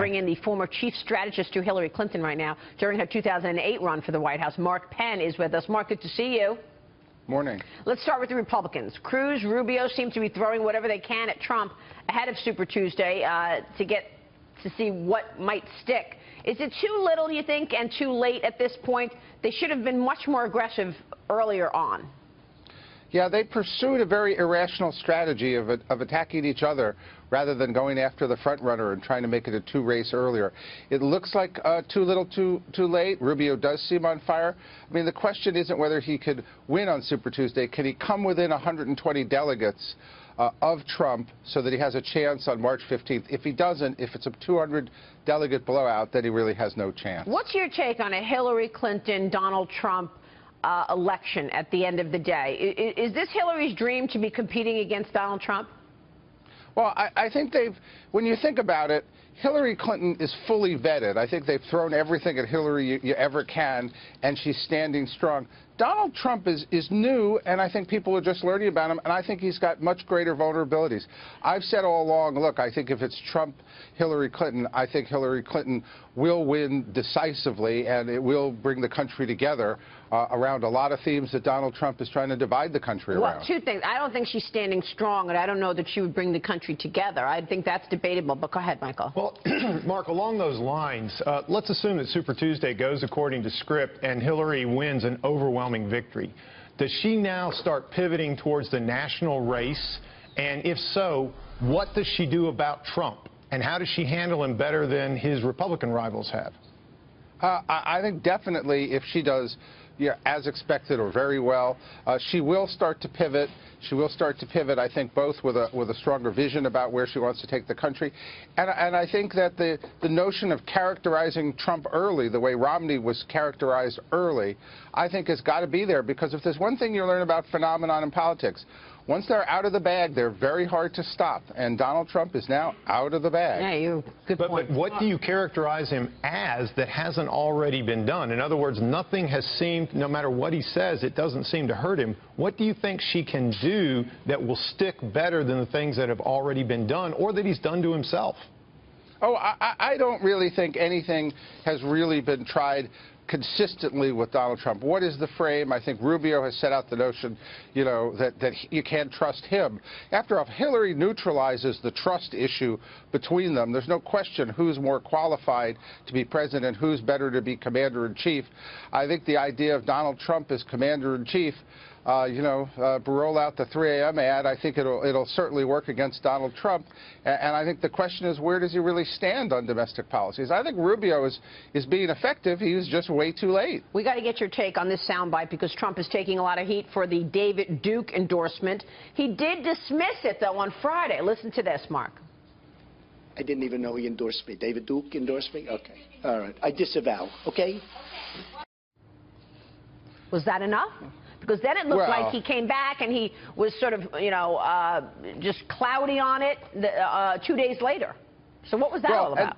bring in the former chief strategist to Hillary Clinton right now during her 2008 run for the White House. Mark Penn is with us. Mark, good to see you. Morning. Let's start with the Republicans. Cruz, Rubio seem to be throwing whatever they can at Trump ahead of Super Tuesday to see what might stick. Is it too little, you think, and too late at this point? They should have been much more aggressive earlier on. Yeah, they pursued a very irrational strategy of attacking each other rather than going after the front runner and trying to make it a two-race earlier. It looks like too little, too late. Rubio does seem on fire. I mean, the question isn't whether he could win on Super Tuesday. Can he come within 120 delegates of Trump so that he has a chance on March 15th? If he doesn't, if it's a 200-delegate blowout, then he really has no chance. What's your take on a Hillary Clinton, Donald Trump election at the end of the day? Is this Hillary's dream to be competing against Donald Trump? Well, I think when you think about it, Hillary Clinton is fully vetted. I think they've thrown everything at Hillary you ever can, and she's standing strong. Donald Trump is new, and I think people are just learning about him, and I think he's got much greater vulnerabilities. I've said all along, look, I think if it's Trump, Hillary Clinton, I think Hillary Clinton will win decisively, and it will bring the country together around a lot of themes that Donald Trump is trying to divide the country around. Well, two things. I don't think she's standing strong, and I don't know that she would bring the country together. I think that's debatable, but go ahead, Michael. Well, Mark, along those lines, let's assume that Super Tuesday goes according to script and Hillary wins an overwhelming victory. Does she now start pivoting towards the national race? And if so, what does she do about Trump? And how does she handle him better than his Republican rivals have? I think definitely if she does as expected or very well, she will start to pivot. She will start to pivot, I think, both with a stronger vision about where she wants to take the country. And I think that the notion of characterizing Trump early, the way Romney was characterized early, I think has got to be there, because if there's one thing you learn about phenomenon in politics, once they're out of the bag, they're very hard to stop. And Donald Trump is now out of the bag. Yeah, good point. But what do you characterize him as that hasn't already been done? In other words, nothing has seemed, no matter what he says, it doesn't seem to hurt him. What do you think she can do that will stick better than the things that have already been done or that he's done to himself? Oh, I don't really think anything has really been tried consistently with Donald Trump. What is the frame? I think Rubio has set out the notion, that you can't trust him. After all, Hillary neutralizes the trust issue between them. There's no question who's more qualified to be president, who's better to be commander-in-chief. I think the idea of Donald Trump as commander-in-chief, roll out the 3 a.m. ad, I think it'll certainly work against Donald Trump. And I think the question is, where does he really stand on domestic policies? I think Rubio is being effective. He was just way too late. We got to get your take on this soundbite, because Trump is taking a lot of heat for the David Duke endorsement. He did dismiss it, though, on Friday. Listen to this, Mark. I didn't even know he endorsed me. David Duke endorsed me? Okay. All right. I disavow. Okay? Was that enough? Because then it looked like he came back and he was sort of, just cloudy on it 2 days later. So what was that all about?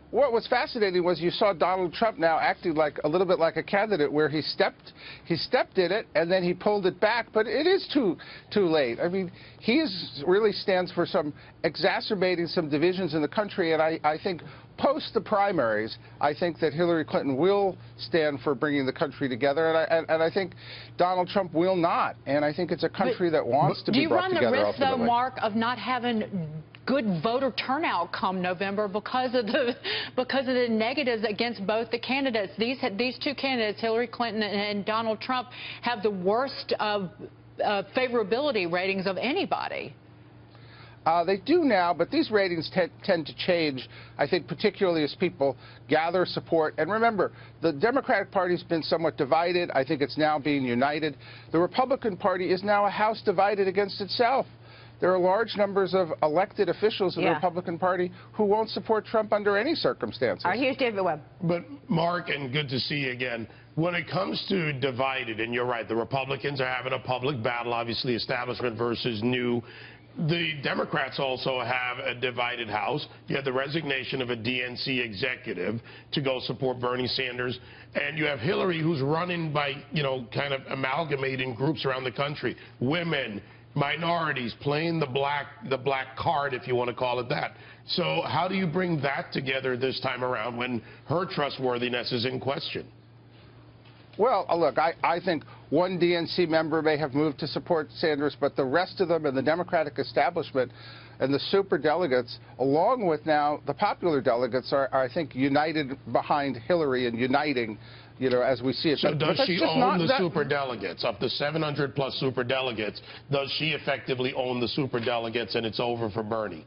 What was fascinating was you saw Donald Trump now acting like a little bit like a candidate, where he stepped in it and then he pulled it back. But it is too late. I mean, he really stands for exacerbating some divisions in the country, and I think post the primaries, I think that Hillary Clinton will stand for bringing the country together, and I think Donald Trump will not. And I think it's a country that wants to be brought together. Do you run the risk, though, Mark, of not having good voter turnout come November because of the negatives against both the candidates? These two candidates, Hillary Clinton and Donald Trump, have the worst favorability ratings of anybody. They do now, but these ratings tend to change, I think, particularly as people gather support. And remember, the Democratic Party's been somewhat divided. I think it's now being united. The Republican Party is now a house divided against itself. There are large numbers of elected officials in the Republican Party who won't support Trump under any circumstances. All right, here's David Webb. But, Mark, and good to see you again, when it comes to divided, and you're right, the Republicans are having a public battle, obviously establishment versus new. The Democrats also have a divided House. You have the resignation of a DNC executive to go support Bernie Sanders. And you have Hillary, who's running by, kind of amalgamating groups around the country. Women, minorities, playing the black card, if you want to call it that. So how do you bring that together this time around when her trustworthiness is in question? Well, look, I think one DNC member may have moved to support Sanders, but the rest of them and the Democratic establishment and the superdelegates, along with now the popular delegates, are I think, united behind Hillary and uniting, you know, as we see it. So does she own the superdelegates? Up to 700-plus superdelegates, does she effectively own the superdelegates and it's over for Bernie?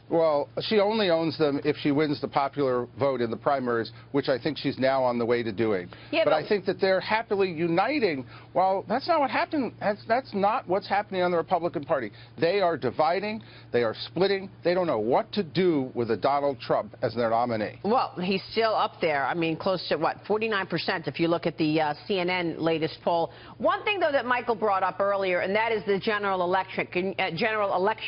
Well, she only owns them if she wins the popular vote in the primaries, which I think she's now on the way to doing. Yeah, but I think that they're happily uniting. Well, that's not what happened. That's not what's happening on the Republican Party. They are dividing. They are splitting. They don't know what to do with a Donald Trump as their nominee. Well, he's still up there. I mean, close to, what, 49% if you look at the CNN latest poll. One thing, though, that Michael brought up earlier, and that is the general election,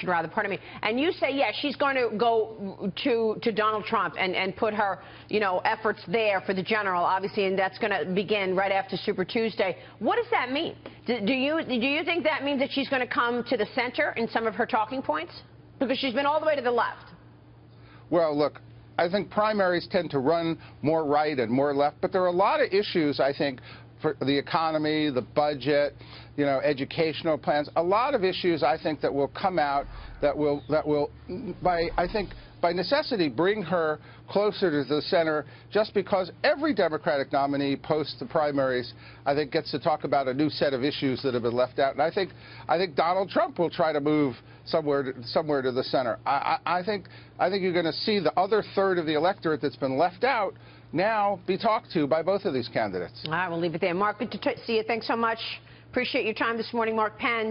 pardon me. And you say, yeah, she's going to go to Donald Trump and put her, you know, efforts there for the general, obviously, and that's going to begin right after Super Tuesday. What does that mean? Do you think that means that she's going to come to the center in some of her talking points? Because she's been all the way to the left. Well, look, I think primaries tend to run more right and more left, but there are a lot of issues, I think, for the economy, the budget, you know, educational plans, a lot of issues, I think, that will come out that will by necessity bring her closer to the center, just because every Democratic nominee post the primaries, I think, gets to talk about a new set of issues that have been left out. And I think Donald Trump will try to move somewhere to the center. I think you're going to see the other third of the electorate that's been left out now be talked to by both of these candidates. All right, we'll leave it there. Mark, good to see you. Thanks so much. Appreciate your time this morning, Mark Penn.